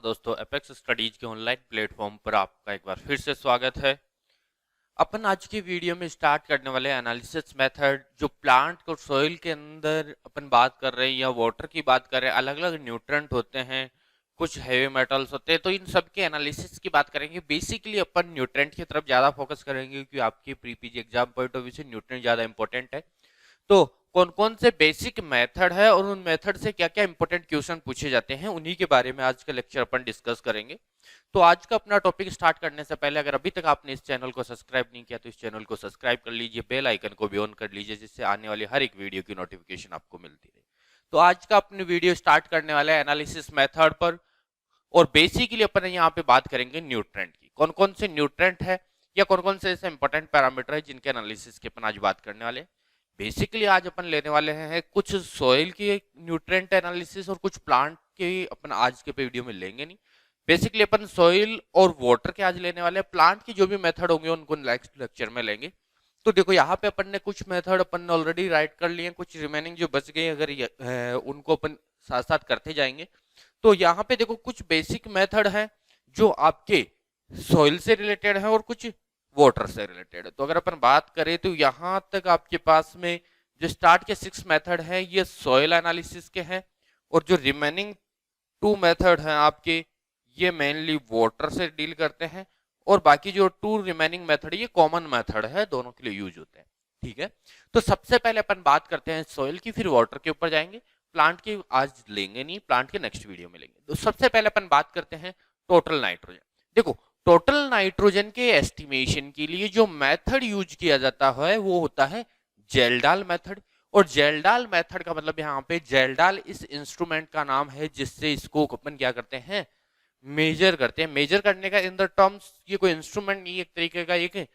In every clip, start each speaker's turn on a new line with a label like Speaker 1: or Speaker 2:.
Speaker 1: नमस्कार दोस्तों, apex studies के ऑनलाइन प्लेटफॉर्म पर आपका एक बार फिर से स्वागत है। अपन आज की वीडियो में स्टार्ट करने वाले एनालिसिस मेथड जो प्लांट और सॉइल के अंदर अपन बात कर रहे हैं या वाटर की बात कर रहे हैं। अलग अलग न्यूट्रेंट होते हैं, कुछ हैवी मेटल्स होते हैं, तो इन सब के एनालिसिस की बात करेंगे। बेसिकली अपन न्यूट्रेंट की तरफ ज़्यादा फोकस करेंगे क्योंकि आपकी pre PG exam point of view से न्यूट्रेंट ज़्यादा इंपॉर्टेंट है। तो कौन कौन से बेसिक मेथड है और उन मेथड से क्या क्या इंपॉर्टेंट क्वेश्चन पूछे जाते हैं, उन्हीं के बारे में आज का लेक्चर अपन डिस्कस करेंगे। तो आज का अपना टॉपिक स्टार्ट करने से पहले अगर अभी तक आपने इस चैनल को सब्सक्राइब नहीं किया तो इस चैनल को सब्सक्राइब कर लीजिए, बेल आइकन को भी ऑन कर लीजिए, जिससे आने वाली हर एक वीडियो की नोटिफिकेशन आपको मिलती रहे। तो आज का अपनी वीडियो स्टार्ट करने वाला है एनालिसिस मेथड पर, और बेसिकली अपन यहाँ पे बात करेंगे न्यूट्रेंट की। कौन कौन से न्यूट्रेंट है या कौन कौन से ऐसे इंपॉर्टेंट पैरामीटर है जिनके एनालिसिस की अपन आज बात करने वाले हैं। बेसिकली आज अपन लेने वाले हैं कुछ सॉइल की न्यूट्रिएंट एनालिसिस और कुछ प्लांट के अपन आज के वीडियो में लेंगे नहीं। बेसिकली अपन सॉइल और वाटर के आज लेने वाले हैं। प्लांट की जो भी मेथड होंगे उनको नेक्स्ट लेक्चर में लेंगे। तो देखो यहाँ पे अपन ने कुछ मेथड अपन ने ऑलरेडी राइट कर लिए हैं, कुछ रिमेनिंग जो बच गए अगर उनको अपन साथ साथ करते जाएंगे। तो यहाँ पे देखो कुछ बेसिक मेथड है जो आपके सॉइल से रिलेटेड है और कुछ वाटर से रिलेटेड है। तो अगर अपन बात करें तो यहां तक आपके पास में जो स्टार्ट के 6 मेथड है ये सॉइल एनालिसिस के हैं, और जो रिमेनिंग 2 मेथड हैं आपके ये मेनली वाटर से डील करते हैं, और बाकी जो 2 रिमेनिंग मेथड ये कॉमन मेथड है, दोनों के लिए यूज होते हैं। ठीक है, तो सबसे पहले अपन बात करते हैं सॉइल की, फिर वाटर के ऊपर जाएंगे। प्लांट की आज लेंगे नहीं, प्लांट के नेक्स्ट वीडियो में लेंगे। तो सबसे पहले अपन बात करते हैं टोटल नाइट्रोजन। देखो टोटल नाइट्रोजन के एस्टिमेशन के लिए जो मेथड यूज किया जाता है वो होता है जेल्डाल मेथड। और जेल्डाल मेथड का मतलब यहाँ पे जेल्डाल इस इंस्ट्रूमेंट का नाम है जिससे इसको अपन क्या करते हैं, मेजर करते हैं। मेजर करने का इन द टर्म्स ये कोई इंस्ट्रूमेंट नहीं, एक तरीके का एक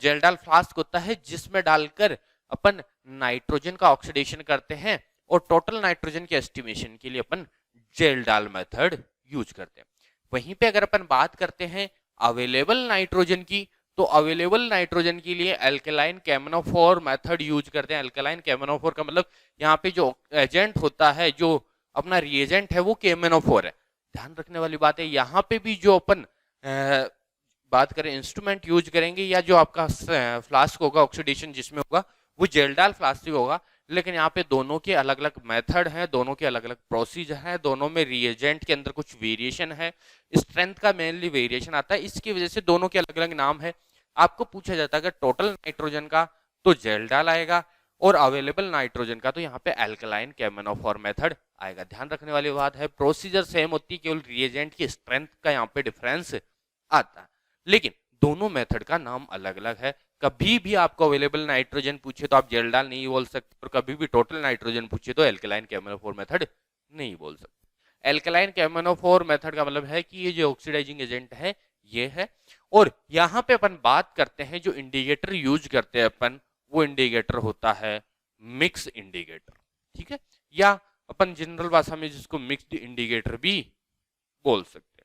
Speaker 1: जेल्डाल फ्लास्क होता है जिसमें डालकर अपन नाइट्रोजन का ऑक्सीडेशन करते हैं, और टोटल नाइट्रोजन के एस्टिमेशन के लिए अपन जेल्डाल मेथड यूज करते हैं। वहीं पे अगर अपन बात करते हैं अवेलेबल नाइट्रोजन की, तो अवेलेबल नाइट्रोजन के लिए अल्कलाइन कैमनोफोर मेथड यूज करते हैं। अल्कलाइन कैमनोफोर का मतलब यहाँ पे जो एजेंट होता है, जो अपना रिएजेंट है वो कैमनोफोर है। ध्यान रखने वाली बात है, यहाँ पे भी जो अपन बात करें इंस्ट्रूमेंट यूज करेंगे या जो आपका फ्लास्क होगा ऑक्सीडेशन जिसमें होगा वो जेल्डाल फ्लास्क होगा, लेकिन यहाँ पे दोनों के अलग अलग मेथड हैं, दोनों के अलग अलग प्रोसीजर हैं, दोनों में रिएजेंट के अंदर कुछ वेरिएशन है, स्ट्रेंथ का मेनली वेरिएशन आता है, इसकी वजह से दोनों के अलग अलग नाम है। आपको पूछा जाता है अगर टोटल नाइट्रोजन का तो जेल्डाल आएगा, और अवेलेबल नाइट्रोजन का तो यहाँ पे अल्कलाइन कैमनोफोर मेथड आएगा। ध्यान रखने वाली बात है, प्रोसीजर सेम होती है, केवल रिएजेंट की स्ट्रेंथ का यहाँ पे डिफरेंस आता है, लेकिन दोनों मेथड का नाम अलग अलग है। कभी भी आपको अवेलेबल नाइट्रोजन पूछे तो आप जेल्डाल नहीं बोल सकते, और कभी भी टोटल नाइट्रोजन पूछे तो एल्कलाइन कैमनोफोर मेथड नहीं बोल सकते। एल्कलाइन कैमनोफोर मेथड का मतलब है कि ये जो ऑक्सीडाइजिंग एजेंट है ये है। और यहाँ पे अपन बात करते हैं जो इंडिकेटर यूज करते हैं अपन, वो इंडिकेटर होता है मिक्स इंडिकेटर। ठीक है, या अपन जनरल भाषा में जिसको मिक्स्ड इंडिकेटर भी बोल सकते हैं।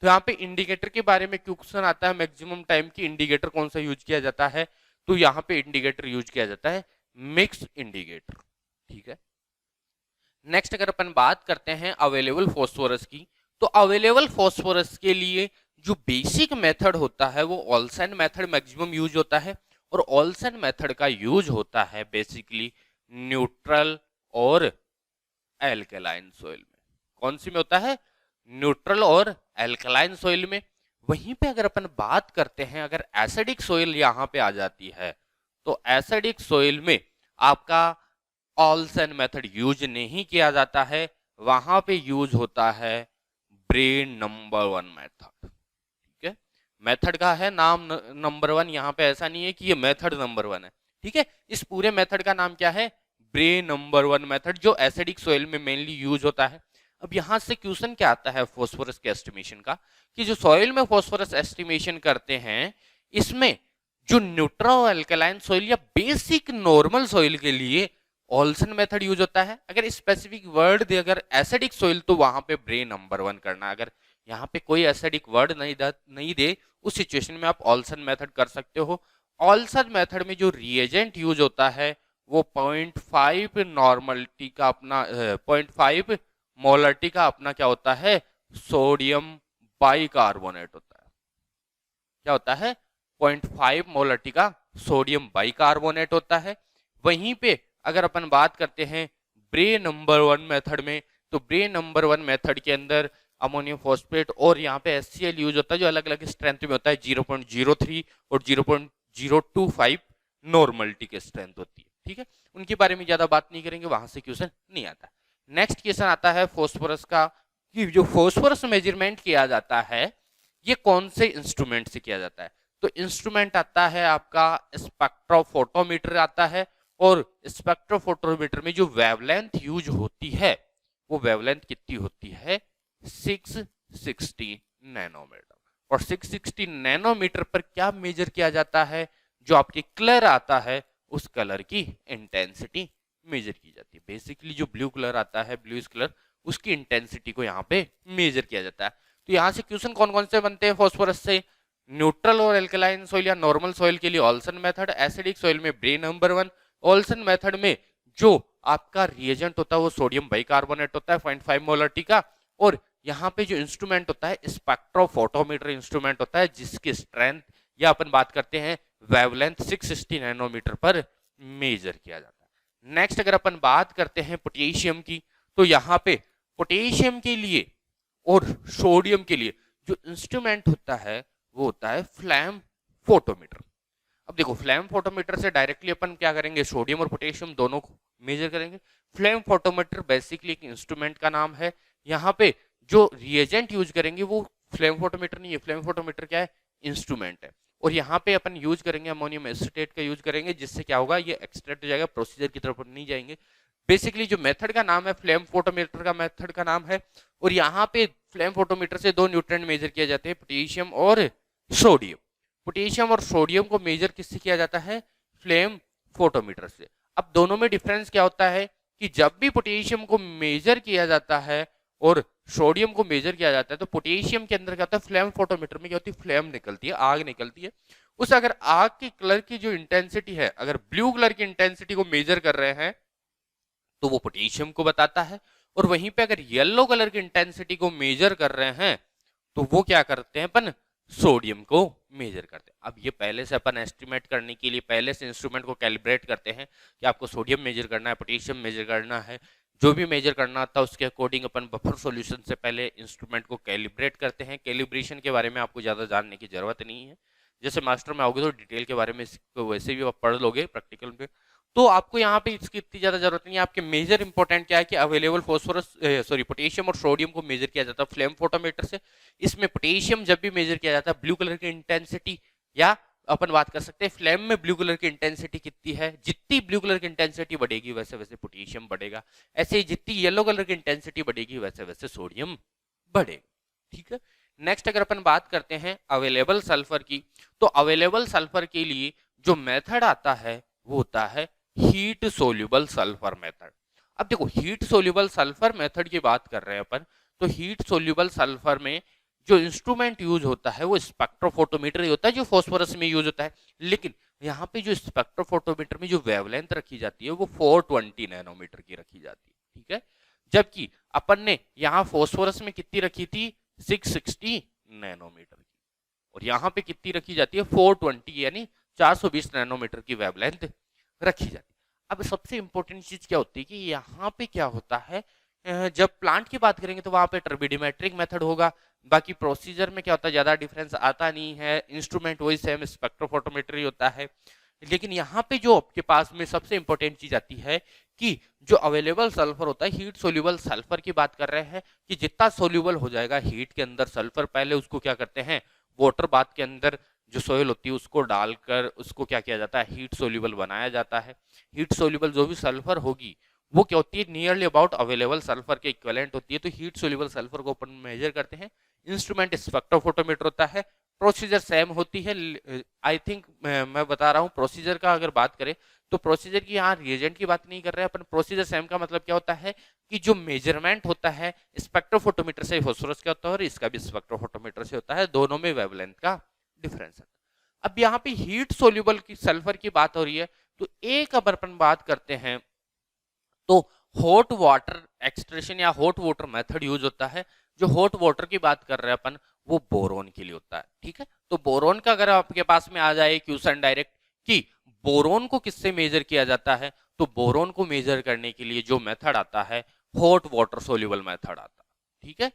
Speaker 1: तो यहाँ पे इंडिकेटर के बारे में क्वेश्चन आता है, मैक्सिमम टाइम की इंडिकेटर कौन सा यूज किया जाता है, तो यहाँ पे इंडिकेटर यूज किया जाता है मिक्स इंडिकेटर। ठीक है, नेक्स्ट अगर अपन बात करते हैं अवेलेबल फॉस्फोरस की, तो अवेलेबल फॉस्फोरस के लिए जो बेसिक मेथड होता है वो ऑल्सन मेथड मैक्सिमम यूज होता है, और ऑल्सन मेथड का यूज होता है बेसिकली न्यूट्रल और एल्कलाइन सॉइल में। कौन सी में होता है, न्यूट्रल और एल्कलाइन सॉइल में। वहीं पे अगर अपन बात करते हैं अगर एसिडिक सॉइल यहाँ पे आ जाती है, तो एसिडिक सॉइल में आपका ऑल्सन मेथड यूज नहीं किया जाता है, वहां पे यूज होता है ब्रे नंबर 1 मेथड। ठीक है, मेथड का है नाम नंबर 1, यहाँ पे ऐसा नहीं है कि ये मेथड नंबर 1 है। ठीक है, इस पूरे मेथड का नाम क्या है, ब्रे नंबर 1 मेथड, जो एसिडिक सॉइल में मेनली यूज होता है। अब यहां से क्वेश्चन क्या आता है फॉस्फोरस के एस्टिमेशन का, कि जो सॉइल में फॉस्फोरस एस्टिमेशन करते हैं इसमें जो न्यूट्रल एल्कलाइन सॉइल या बेसिक नॉर्मल सॉइल के लिए ऑल्सन मेथड यूज होता है। अगर स्पेसिफिक वर्ड दे अगर एसिडिक सॉइल तो वहां पे ब्रे नंबर 1 करना। अगर यहाँ पे कोई एसिडिक वर्ड नहीं दे उस सिचुएशन में आप ऑल्सन मेथड कर सकते हो। ऑल्सन मेथड में जो रिएजेंट यूज होता है वो 0.5 नॉर्मलिटी का अपना 0.5 मोलरिटी का अपना क्या होता है, सोडियम बाइकार्बोनेट होता है। क्या होता है? 0.5 मोलरिटी का सोडियम बाइकार्बोनेट होता है। वहीं पे अगर अपन बात करते हैं ब्रे नंबर 1 मेथड में, तो ब्रे नंबर 1 मेथड के अंदर अमोनियम फॉस्फेट और यहाँ पे HCl यूज होता है, जो अलग अलग स्ट्रेंथ में होता है। 0.03 और 0.025 नॉर्मलिटी की स्ट्रेंथ होती है। ठीक है, उनके बारे में ज्यादा बात नहीं करेंगे, वहां से क्वेश्चन नहीं आता। नेक्स्ट क्वेश्चन आता है फोस्फोरस का, कि जो फोस्फोरस मेजरमेंट किया जाता है ये कौन से इंस्ट्रूमेंट से किया जाता है? तो इंस्ट्रूमेंट आता है आपका स्पेक्ट्रोफोटोमीटर आता है, और स्पेक्ट्रोफोटोमीटर में जो वेवलेंथ यूज होती है वो वेवलेंथ कितनी होती है? 660 नैनोमीटर। और 660 नैनोमीटर पर क्या मेजर किया जाता है? जो आपके कलर आता है उस कलर की इंटेंसिटी मेजर की जाती है। बेसिकली जो ब्लू कलर आता है, ब्लूइश कलर, उसकी इंटेंसिटी को यहाँ पे मेजर किया जाता है। तो यहाँ से क्वेश्चन कौन कौन से बनते हैं फॉस्फोरस से? न्यूट्रल और एल्कलाइन सॉइल या नॉर्मल सॉइल के लिए ऑल्सन मेथड, एसिडिक सॉइल में ब्रे नंबर 1, ऑल्सन मेथड में जो आपका रिएजेंट होता है वो सोडियम बाइकार्बोनेट होता है 0.5 मोलरिटी का, और यहाँ पे जो इंस्ट्रूमेंट होता है स्पेक्ट्रोफोटोमीटर इंस्ट्रूमेंट होता है, जिसकी स्ट्रेंथ या अपन बात करते हैं वेवलेंथ 660 नैनोमीटर पर मेजर किया जाता है। नेक्स्ट अगर अपन बात करते हैं पोटेशियम की, तो यहाँ पे पोटेशियम के लिए और सोडियम के लिए जो इंस्ट्रूमेंट होता है वो होता है फ्लैम फोटोमीटर। अब देखो, फ्लैम फोटोमीटर से डायरेक्टली अपन क्या करेंगे? सोडियम और पोटेशियम दोनों को मेजर करेंगे। फ्लैम फोटोमीटर बेसिकली एक इंस्ट्रूमेंट का नाम है। यहाँ पे जो रिएजेंट यूज करेंगे वो फ्लैम फोटोमीटर नहीं है। फ्लैम फोटोमीटर क्या है? इंस्ट्रूमेंट है। और यहाँ पे अपन यूज करेंगे अमोनियम एसीटेट का यूज करेंगे, जिससे क्या होगा? ये एक्सट्रैक्ट हो जाएगा। प्रोसीजर की तरफ नहीं जाएंगे। बेसिकली जो मेथड का नाम है फ्लेम फोटोमीटर का मेथड का नाम है, और यहाँ पे फ्लेम फोटोमीटर से दो न्यूट्रिएंट मेजर किए जाते हैं, पोटेशियम और सोडियम। पोटेशियम और सोडियम को मेजर किससे किया जाता है? फ्लेम फोटोमीटर से। अब दोनों में डिफरेंस क्या होता है कि जब भी पोटेशियम को मेजर किया जाता है और सोडियम को मेजर किया जाता है, तो पोटेशियम के अंदर क्या होता है? फ्लेम फोटोमीटर में क्या होती है? फ्लेम निकलती है, आग निकलती है। उस अगर आग के कलर की जो इंटेंसिटी है, अगर ब्लू कलर की इंटेंसिटी को मेजर कर रहे हैं तो वो पोटेशियम को बताता है, और वहीं पे अगर येलो कलर की इंटेंसिटी को मेजर कर रहे हैं तो वो क्या करते हैं? अपन सोडियम को मेजर करते हैं। अब ये पहले से अपन एस्टिमेट करने के लिए पहले से इंस्ट्रूमेंट को कैलिब्रेट करते हैं कि आपको सोडियम मेजर करना है, पोटेशियम मेजर करना है, जो भी मेजर करना था उसके अकॉर्डिंग अपन बफर सॉल्यूशन से पहले इंस्ट्रूमेंट को कैलिब्रेट करते हैं। कैलिब्रेशन के बारे में आपको ज़्यादा जानने की जरूरत नहीं है, जैसे मास्टर में आओगे तो डिटेल के बारे में वैसे भी आप पढ़ लोगे प्रैक्टिकल में, तो आपको यहाँ पे इसकी इतनी ज्यादा जरूरत नहीं है। आपके मेजर इंपॉर्टेंट क्या है कि अवेलेबल फॉस्फोरस सॉरी पोटेशियम और सोडियम को मेजर किया जाता है फ्लेम फोटोमीटर से। इसमें पोटेशियम जब भी मेजर किया जाता है ब्लू कलर की इंटेंसिटी, या अपन बात कर सकते हैं फ्लेम में ब्लू कलर की इंटेंसिटी कितनी है, जितनी ब्लू कलर की इंटेंसिटी बढ़ेगी वैसे वैसे पोटेशियम बढ़ेगा, ऐसे ही जितनी येलो कलर की इंटेंसिटी बढ़ेगी वैसे वैसे सोडियम बढ़ेगा। ठीक है, नेक्स्ट अगर अपन बात करते हैं अवेलेबल सल्फर की, तो अवेलेबल सल्फर के लिए जो मेथड आता है वो होता है हीट सोल्यूबल सल्फर मेथड। अब देखो, हीट सोल्यूबल सल्फर मेथड की बात कर रहे हैं अपन, तो हीट सोल्यूबल सल्फर में जो इंस्ट्रूमेंट यूज होता है वो स्पेक्ट्रोफोटोमीटर ही होता है, जो फॉस्फोरस में यूज होता है। लेकिन यहाँ पे जो स्पेक्ट्रोफोटोमीटर में जो वेवलेंथ रखी जाती है वो 420 नैनोमीटर की रखी जाती है। ठीक है, जबकि अपन ने यहाँ फॉस्फोरस में कितनी रखी थी? 660 नैनोमीटर की, और यहाँ पे कितनी रखी जाती है? 420 यानी 420 नैनोमीटर की वेवलेंथ रखी जाती है। अब सबसे इंपॉर्टेंट चीज क्या होती है कि यहाँ पे क्या होता है, जब प्लांट की बात करेंगे तो वहां पे टर्बिडिमेट्रिक मेथड होगा, बाकी प्रोसीजर में क्या होता है ज्यादा डिफरेंस आता नहीं है, इंस्ट्रूमेंट वही सेम स्पेक्ट्रोफोटोमेट्री होता है। लेकिन यहाँ पे जो आपके पास में सबसे इंपॉर्टेंट चीज आती है कि जो अवेलेबल सल्फर होता है, हीट सोल्यूबल सल्फर की बात कर रहे हैं कि जितना सोल्यूबल हो जाएगा हीट के अंदर सल्फर, पहले उसको क्या करते हैं वाटर बाथ के अंदर जो सोयल होती है उसको डालकर उसको क्या किया जाता है? हीट सोल्यूबल बनाया जाता है। हीट सोल्यूबल जो भी सल्फर होगी वो क्या होती है? नियरली अबाउट अवेलेबल सल्फर के इक्विवेलेंट होती है। तो हीट सोल्यूबल सल्फर को अपन मेजर करते हैं, इंस्ट्रूमेंट स्पेक्ट्रोफोटोमीटर होता है, प्रोसीजर सेम होती है। आई थिंक मैं बता रहा हूँ प्रोसीजर का अगर बात करें तो प्रोसीजर की यहाँ रिएजेंट की बात नहीं कर रहे हैं अपन, प्रोसीजर सेम का मतलब क्या होता है कि जो मेजरमेंट होता है स्पेक्ट्रोफोटोमीटर से फॉस्फोरस का होता है और इसका भी स्पेक्ट्रोफोटोमीटर से होता है, दोनों में वेवलेंथ का डिफरेंस है। अब यहाँ पे हीट सोल्यूबल की सल्फर की बात हो रही है, तो एक अगर अपन बात करते हैं तो हॉट वाटर एक्सट्रैक्शन या हॉट वाटर मेथड यूज होता है। जो हॉट वाटर की बात कर रहे हैं अपन वो बोरोन के लिए होता है। ठीक है, तो बोरोन का अगर आपके पास में आ जाए क्वेश्चन डायरेक्ट कि बोरोन को किससे मेजर किया जाता है, तो बोरोन को मेजर करने के लिए जो मेथड आता है हॉट वाटर सोल्यूबल मेथड आता है। ठीक है,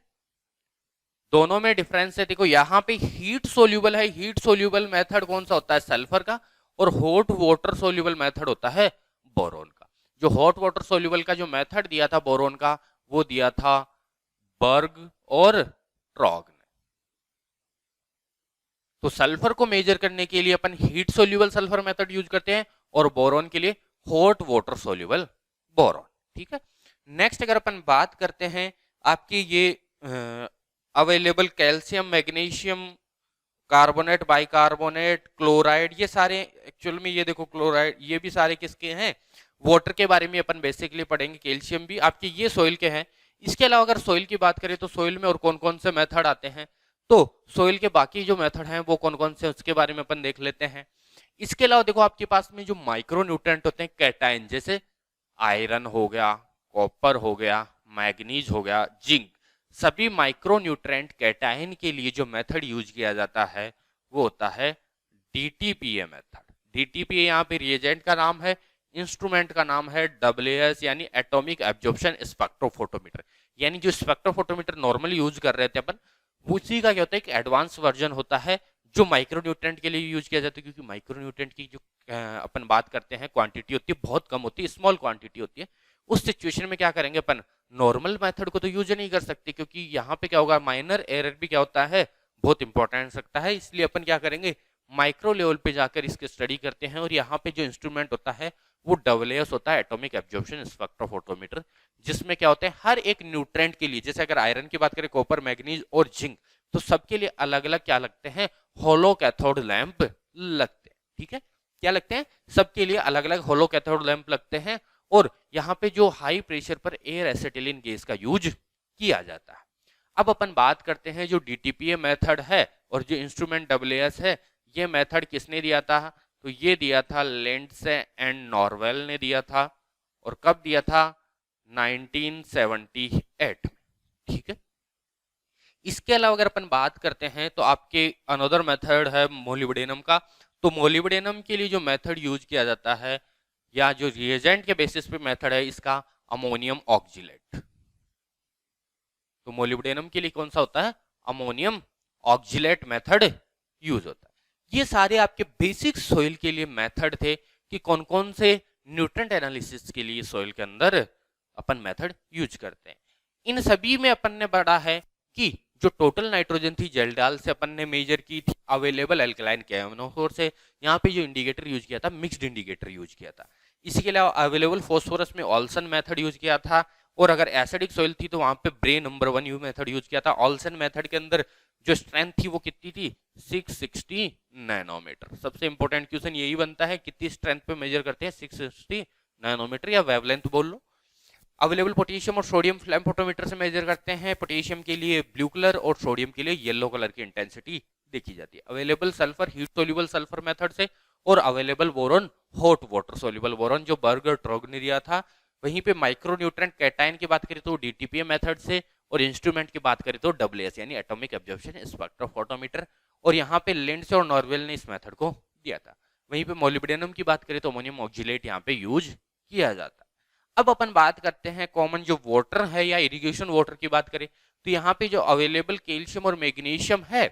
Speaker 1: दोनों में डिफरेंस है। देखो यहाँ पे हीट सोल्यूबल है, हीट सोल्यूबल मेथड कौन सा होता है सल्फर का, और हॉट वाटर सोल्यूबल मेथड होता है बोरोन का। जो हॉट वाटर सोल्यूबल का जो मेथड दिया था बोरोन का वो दिया था बर्ग और ट्रॉग ने। तो सल्फर को मेजर करने के लिए अपन heat soluble sulphur method use करते हैं और बोरोन के लिए हॉट वाटर सोल्यूबल बोरोन। ठीक है, नेक्स्ट अगर अपन बात करते हैं आपके ये available calcium magnesium carbonate bicarbonate chloride, ये सारे एक्चुअल में ये देखो क्लोराइड ये भी सारे किसके हैं वाटर के बारे में अपन बेसिकली पढ़ेंगे। कैल्शियम भी आपके ये सोइल के हैं। इसके अलावा अगर सोइल की बात करें तो सोइल में और कौन कौन से मेथड आते हैं, तो सोइल के बाकी जो मेथड हैं वो कौन कौन से उसके बारे में अपन देख लेते हैं। इसके अलावा देखो आपके पास में जो माइक्रो न्यूट्रेंट होते हैं कैटाइन, जैसे आयरन हो गया, कॉपर हो गया, मैग्नीज हो गया, जिंक, सभी माइक्रो न्यूट्रेंट कैटाइन के लिए जो मेथड यूज किया जाता है वो होता है डीटीपीए मेथड। डीटीपीए यहाँ पे रिएजेंट का नाम है, इंस्ट्रूमेंट का नाम है डब्ल्यूएस यानी एटॉमिक एब्जॉर्प्शन स्पेक्ट्रोफोटोमीटर। यानी जो स्पेक्ट्रोफोटोमीटर नॉर्मली यूज कर रहे थे अपन, उसी का क्या होता है एक एडवांस वर्जन होता है जो माइक्रो न्यूट्रेंट के लिए यूज किया जाता है। क्योंकि माइक्रो न्यूट्रेंट की जो अपन बात करते हैं क्वांटिटी होती है बहुत कम होती है, स्मॉल क्वांटिटी होती है। उस सिचुएशन में क्या करेंगे अपन, नॉर्मल मेथड को तो यूज नहीं कर सकते क्योंकि यहाँ पे क्या होगा माइनर एरर भी क्या होता है बहुत इंपॉर्टेंट सकता है। इसलिए अपन क्या करेंगे माइक्रो लेवल पे जाकर इसकी स्टडी करते हैं। और यहाँ पे जो इंस्ट्रूमेंट होता है वो डब्ल्यूएस होता है एटॉमिक एब्जॉर्प्शन स्पेक्ट्रोफोटोमीटर, जिसमें क्या होता है हर एक न्यूट्रेंट के लिए, जैसे अगर आयरन की बात करें कॉपर मैग्नीज और जिंक, तो सबके लिए अलग अलग क्या लगते हैं होलो कैथोड लैंप लगते हैं। ठीक है, क्या लगते हैं सबके लिए अलग अलग होलो कैथोड लैंप लगते हैं। और यहाँ पे जो हाई प्रेशर पर एयर एसिटिलीन गैस का यूज किया जाता है। अब अपन बात करते हैं जो डीटीपीए मेथड है और जो इंस्ट्रूमेंट डब्ल्यूएस है, ये मेथड किसने दिया था, तो ये दिया था लेंड्से एंड नॉर्वेल ने दिया था। और कब दिया था 1978 में। ठीक है, इसके अलावा अगर अपन बात करते हैं तो आपके अनदर मेथड है मोलिब्डेनम का। तो मोलिब्डेनम के लिए जो मेथड यूज किया जाता है या जो रिएजेंट के बेसिस पे मेथड है इसका अमोनियम ऑक्जिलेट। तो मोलिब्डेनम के लिए कौन सा होता है अमोनियम ऑक्जिलेट मेथड यूज होता है। ये सारे आपके बेसिक सोइल के लिए मेथड थे कि कौन कौन से न्यूट्रेंट एनालिसिस के लिए सोइल के अंदर अपन मेथड यूज करते हैं। इन सभी में अपन ने पढ़ा है कि जो टोटल नाइट्रोजन थी जेलडाल से अपन ने मेजर की थी अवेलेबल एल्कलाइन केमिनोफोर से। यहाँ पे जो इंडिकेटर यूज किया था मिक्स्ड इंडिकेटर यूज किया था। इसके अलावा अवेलेबल फास्फोरस में ऑल्सन मेथड यूज किया था। और अगर एसिडिक सोइल थी तो वहां पे ब्रे नंबर 1 यू मेथड यूज किया था। ऑल्सन मेथड के अंदर जो स्ट्रेंथ थी वो कितनी थी 660 नैनोमीटर। सबसे इंपॉर्टेंट क्वेश्चन यही बनता है कितनी स्ट्रेंथ पे मेजर करते हैं 660 नैनोमीटर या वेवलेंथ बोल लो। अवेलेबल पोटेशियम और सोडियम फ्लैम फोटोमीटर से मेजर करते हैं। पोटेशियम के लिए ब्लू कलर और सोडियम के लिए येलो कलर की इंटेंसिटी देखी जाती है। Available sulphur heat soluble sulphur method से और available boron hot water soluble boron जो बर्गर ट्रॉग ने दिया था। वहीं पे माइक्रो न्यूट्रेंट कैटाइन की बात करें तो डीटीपीए मेथड से और इंस्ट्रूमेंट की बात करें तो डब्ल्यूएस यानी एटॉमिक एब्जॉर्प्शन स्पेक्ट्रोफोटोमीटर। और यहाँ पे लिंड्से और नॉर्वेल ने इस मेथड को दिया था। वहीं पे मोलिब्डेनम की बात करें तो अमोनियम ऑक्जिलेट यहाँ पे यूज किया जाता है। अब अपन बात करते हैं कॉमन जो वाटर है या इरिगेशन वाटर की बात करें तो यहाँ पे जो अवेलेबल कैल्शियम और मैग्नीशियम है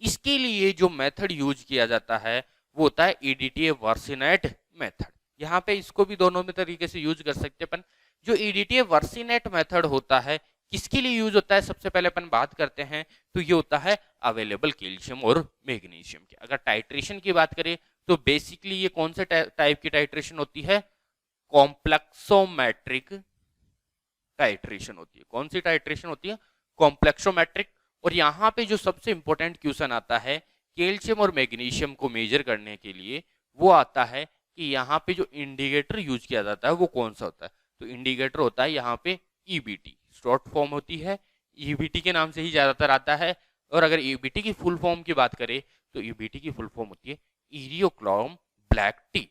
Speaker 1: इसके लिए जो मेथड यूज किया जाता है वो होता है ईडीटीए वर्सिनेट मेथड। यहाँ पे इसको भी दोनों में तरीके से यूज कर सकते हैं अपन। जो ईडीटीए वर्सिनेट मेथड होता है किसके लिए यूज होता है सबसे पहले अपन बात करते हैं तो ये होता है अवेलेबल कैल्शियम और मैग्नीशियम की। अगर टाइट्रेशन की बात करें तो बेसिकली ये कौन से टाइप की टाइट्रेशन होती है कॉम्प्लेक्सोमेट्रिक टाइट्रेशन होती है। कौन सी टाइट्रेशन होती है कॉम्प्लेक्सोमेट्रिक। और यहाँ पे जो सबसे इंपॉर्टेंट क्वेश्चन आता है कैल्शियम और मैग्नीशियम को मेजर करने के लिए वो आता है कि यहाँ पे जो इंडिकेटर यूज किया जाता है वो कौन सा होता है। तो इंडिकेटर होता है यहाँ पे ईबीटी, शॉर्ट फॉर्म होती है ईबीटी के नाम से ही ज्यादातर आता है। और अगर ईबीटी की फुल फॉर्म की बात करें तो ईबीटी की फुल फॉर्म होती है इरियोक्रोम ब्लैक टी।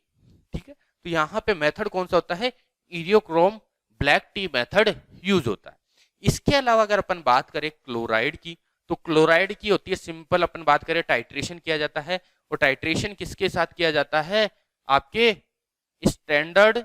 Speaker 1: ठीक है, तो यहाँ पे मेथड कौन सा होता है Eriochrome black T method use होता है। इसके अलावा अगर अपन बात करें क्लोराइड की, तो क्लोराइड की होती है सिंपल, अपन बात करें टाइट्रेशन किया जाता है, और टाइट्रेशन किसके साथ किया जाता है, आपके स्टैंडर्ड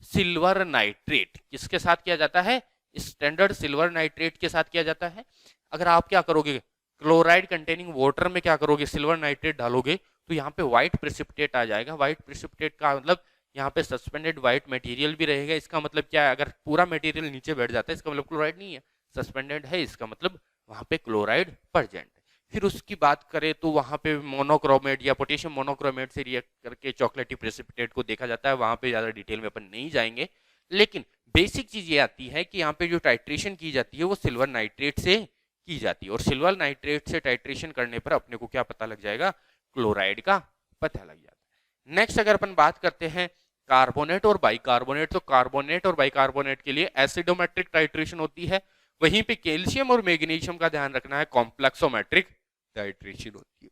Speaker 1: सिल्वर नाइट्रेट, किसके साथ किया जाता है, स्टैंडर्ड सिल्वर नाइट्रेट के साथ किया जाता है। अगर आप क्या करोगे, क्लोराइड कंटेनिंग वाटर में क्या करोगे, सिल्वर नाइट्रेट डालोगे, तो यहाँ पे व्हाइट प्रेसिपिटेट आ जाएगा। व्हाइट प्रेसिपिटेट का मतलब यहाँ पे सस्पेंडेड व्हाइट मटेरियल भी रहेगा। इसका मतलब क्या है, अगर पूरा मटेरियल नीचे बैठ जाता है इसका मतलब क्लोराइड नहीं है, सस्पेंडेड है, इसका मतलब वहां पे क्लोराइड प्रेजेंट है। फिर उसकी बात करें तो वहां पे मोनोक्रोमेट या पोटेशियम मोनोक्रोमेट से रिएक्ट करके चॉकलेटी प्रेसिपिटेट को देखा जाता है, वहां पे ज्यादा डिटेल में अपन नहीं जाएंगे। लेकिन बेसिक चीज ये आती है कि यहाँ पे जो टाइट्रेशन की जाती है वो सिल्वर नाइट्रेट से की जाती है, और सिल्वर नाइट्रेट से टाइट्रेशन करने पर अपने को क्या पता लग जाएगा, क्लोराइड का पता लग जाता है। नेक्स्ट अगर अपन बात करते हैं कार्बोनेट और बाइकार्बोनेट, तो कार्बोनेट और बाइकार्बोनेट के लिए एसिडोमेट्रिक टाइट्रेशन होती है। वहीं पे कैल्शियम और मैग्नीशियम का ध्यान रखना है, कॉम्प्लेक्सोमेट्रिक टाइट्रेशन होती है।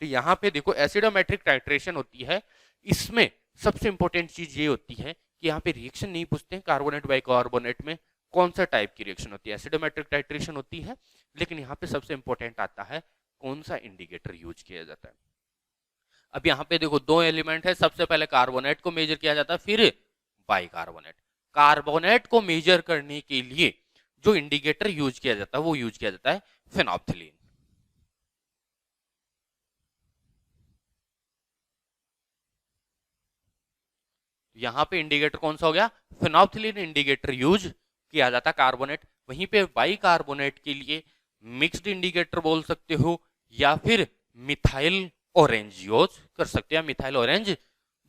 Speaker 1: तो यहाँ पे देखो एसिडोमेट्रिक टाइट्रेशन होती है, इसमें सबसे इंपॉर्टेंट चीज ये होती है कि यहाँ पे रिएक्शन नहीं पूछते हैं कार्बोनेट बाइकार्बोनेट में कौन सा टाइप की रिएक्शन होती है, एसिडोमेट्रिक टाइट्रेशन होती है। लेकिन यहाँ पे सबसे इंपॉर्टेंट आता है कौन सा इंडिकेटर यूज किया जाता है। अब यहाँ पे देखो दो एलिमेंट है, सबसे पहले कार्बोनेट को मेजर किया जाता है, फिर बाइकार्बोनेट। कार्बोनेट को मेजर करने के लिए जो इंडिकेटर यूज किया जाता है वो यूज किया जाता है फेनोल्फथालीन। यहां पे इंडिकेटर कौन सा हो गया, फेनोल्फथालीन इंडिकेटर यूज किया जाता है कार्बोनेट। वहीं पे बाइकार्बोनेट के लिए मिक्स्ड इंडिकेटर बोल सकते हो या फिर मिथाइल ऑरेंज यूज कर सकते हैं, मिथाइल ऑरेंज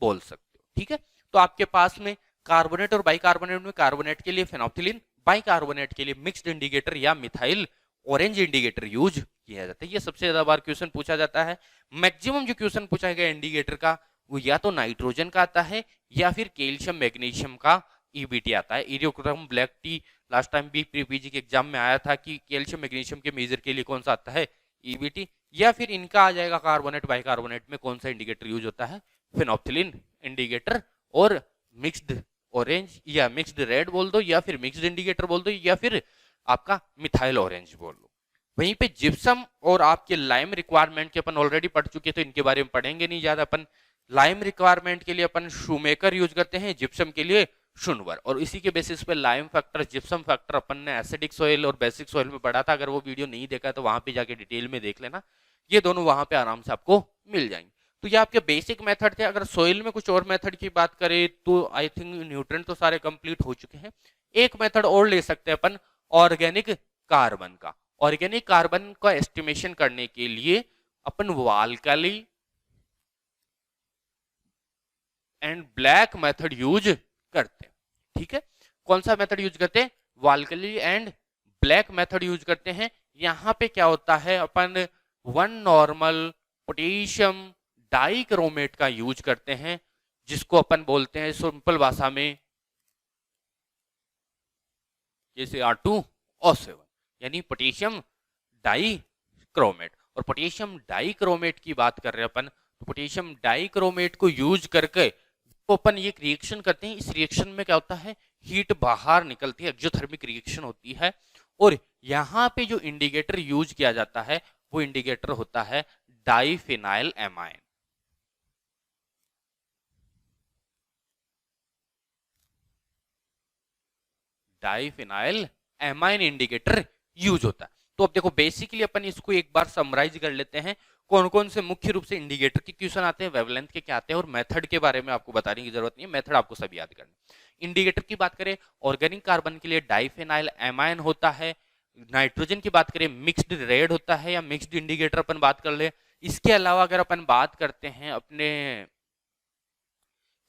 Speaker 1: बोल सकते हो। ठीक है, तो आपके पास में कार्बोनेट और बाइकार्बोनेट में कार्बोनेट के लिए फेनोल्फथालीन, बाइकार्बोनेट के लिए मिक्स्ड इंडिकेटर या मिथाइल ऑरेंज इंडिकेटर यूज किया जाता है। ये सबसे ज्यादा बार क्वेश्चन पूछा जाता है। मैक्सिमम जो क्वेश्चन पूछा गया इंडिकेटर का वो या तो नाइट्रोजन का आता है या फिर कैल्शियम मैग्नीशियम का ईबीटी आता है। इरियोक्रम ब्लैक टी लास्ट टाइम भी प्री पीजी के एग्जाम में आया था कि कैल्शियम मैग्नीशियम के मेजर के लिए कौन सा आता है, ईबीटी। या फिर इनका आ जाएगा कार्बोनेट बाइकार्बोनेट में कौन सा इंडिकेटर यूज होता है, फेनोल्फथालीन इंडिकेटर, और मिक्स्ड ऑरेंज या मिक्स्ड रेड बोल दो या फिर मिक्स्ड इंडिकेटर बोल दो या फिर आपका मिथाइल ऑरेंज बोल दो। वहीं पे जिप्सम और आपके लाइम रिक्वायरमेंट के अपन ऑलरेडी पढ़ चुके, तो इनके बारे में पढ़ेंगे नहीं ज्यादा। अपन लाइम रिक्वायरमेंट के लिए अपन शूमेकर यूज करते हैं, जिप्सम के लिए शुनवर, और इसी के बेसिस पे लाइम फैक्टर जिप्सम फैक्टर अपन ने एसिडिक सॉइल और बेसिक सॉइल में पढ़ा था। अगर वो वीडियो नहीं देखा तो वहां पे जाके डिटेल में देख लेना, ये दोनों वहां पे आराम से आपको मिल जाएंगे। तो ये आपके बेसिक मेथड थे। अगर सॉइल में कुछ और मेथड की बात करें तो आई थिंक न्यूट्रिएंट तो सारे कंप्लीट हो चुके हैं। एक मेथड और ले सकते हैं अपन ऑर्गेनिक कार्बन का। ऑर्गेनिक कार्बन का एस्टिमेशन करने के लिए अपन वाल्कली एंड ब्लैक मेथड यूज करते हैं। ठीक है, कौन सा मेथड यूज करते हैं, वाल्कली एंड ब्लैक मेथड यूज करते हैं। यहां पे क्या होता है, अपन वन नॉर्मल पोटेशियम डाइक्रोमेट का यूज करते हैं, जिसको अपन बोलते हैं सिंपल भाषा में जैसे R2O7, यानी पोटेशियम डाइक्रोमेट। और पोटेशियम डाइक्रोमेट की बात कर रहे हैं अपन, तो पोटेशियम डाइक्रोमेट को यूज करके तो अपन ये रिएक्शन करते हैं। इस रिएक्शन में क्या होता है, हीट बाहर निकलती है, एक्सोथर्मिक रिएक्शन होती है। और यहाँ पे जो इंडिकेटर यूज किया जाता है वो इंडिकेटर होता है diphenyl amine. Diphenyl amine indicator use होता है। तो अब देखो बेसिकली अपन इसको एक बार समराइज कर लेते हैं, कौन कौन से मुख्य रूप से इंडिकेटर के क्वेश्चन आते हैं, वेवलेंथ के क्या आते हैं, और मेथड के बारे में आपको बताने की जरूरत नहीं है, मेथड आपको सब याद करना। इंडिकेटर की बात करें, ऑर्गेनिक कार्बन के लिए डाइफेनाइल एमाइन होता है। नाइट्रोजन की बात करें मिक्स्ड रेड होता है या मिक्स्ड इंडिकेटर अपन बात कर ले। इसके अलावा अगर अपन बात करते हैं अपने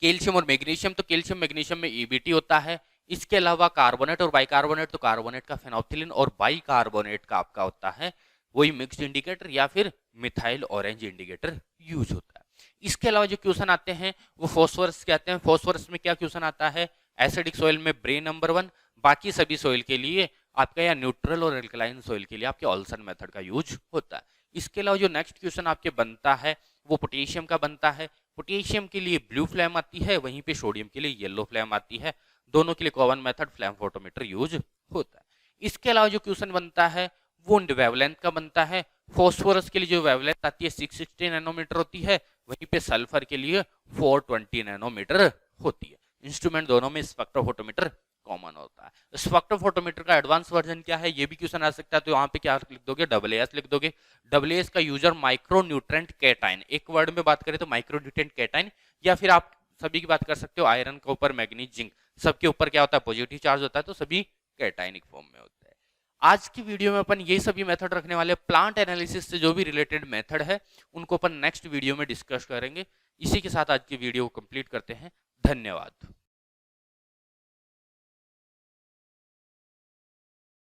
Speaker 1: कैल्शियम और मैग्नीशियम, तो कैल्शियम मैग्नीशियम में ईबीटी होता है। इसके अलावा कार्बोनेट और बाइकार्बोनेट, तो कार्बोनेट का फेनोल्फथालीन और बाइकार्बोनेट का आपका होता है वही मिक्स्ड इंडिकेटर या फिर मिथाइल ऑरेंज इंडिकेटर यूज होता है। इसके अलावा जो क्वेश्चन आते हैं वो फॉस्फोरस के आते हैं। फॉस्फोरस में क्या क्वेश्चन आता है, एसिडिक सॉइल में ब्रे नंबर 1, बाकी सभी सॉइल के लिए आपका या न्यूट्रल और एल्कलाइन सॉइल के लिए आपके ऑल्सन मेथड का यूज होता है। इसके अलावा जो नेक्स्ट क्वेश्चन आपके बनता है वो पोटेशियम का बनता है। पोटेशियम के लिए ब्लू फ्लेम आती है, वहीं पे सोडियम के लिए येलो फ्लेम आती है। दोनों के लिए common method flame photometer use होता है। इसके अलावा जो क्वेश्चन बनता है वो वेवलेंथ का बनता है। फॉस्फोरस के लिए जो वेवलेंथ आती है 660 नैनोमीटर होती है, वहीं पे सल्फर के लिए 420 नैनोमीटर होती है। इंस्ट्रूमेंट दोनों में स्पेक्ट्रोफोटोमीटर कॉमन होता है। स्पेक्ट्रोफोटोमीटर का एडवांस वर्जन क्या है, ये भी क्वेश्चन आ सकता है, तो यहाँ पे क्या लिख दोगे, AAS लिख दोगे। AAS का यूजर माइक्रो न्यूट्रेंट कैटाइन, एक वर्ड में बात करें तो माइक्रो न्यूट्रेंट कैटाइन, या फिर आप सभी की बात कर सकते हो आयरन के ऊपर मैग्नीज जिंक, सबके ऊपर क्या होता है, पॉजिटिव चार्ज होता है, तो सभी कैटाइनिक फॉर्म में होता है। आज की वीडियो में अपन ये सभी मेथड रखने वाले, प्लांट एनालिसिस से जो भी रिलेटेड मेथड है उनको अपन नेक्स्ट वीडियो में डिस्कस करेंगे। इसी के साथ आज की वीडियो को कंप्लीट करते हैं। धन्यवाद।